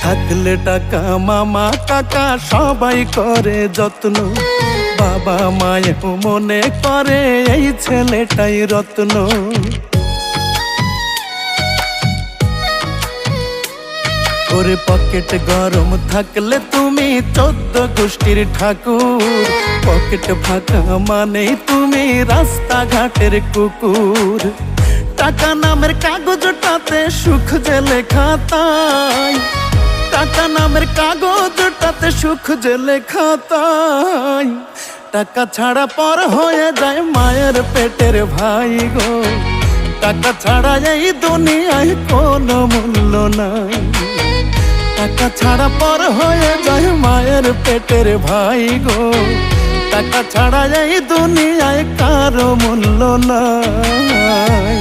থাকলে টাকা মামা কাকা সবাই করে যত্ন, বাবা মায়েও মনে করে এই ছেলেটাই রত্ন। ওরে পকেট গরম থাকলে তুমি 14 গোষ্ঠীর ঠাকুর, পকেট ফাঁকা মানেই তুমি রাস্তাঘাটের কুকুর। টাকা নামের কাগজটাতে সুখ যে লেখা তাই, টাকা নামের কাগজটাতে সুখ যে লেখা তাই। টাকা ছাড়া পর হয়ে যায় মায়ের পেটের ভাই গো, টাকা ছাড়া এই দুনিয়ায় কোনো মূল্য নাই। টাকা ছাড়া পর হয়ে যায় মায়ের পেটের ভাই গো, টাকা ছাড়া এই দুনিয়ায় কারো মূল্য নাই।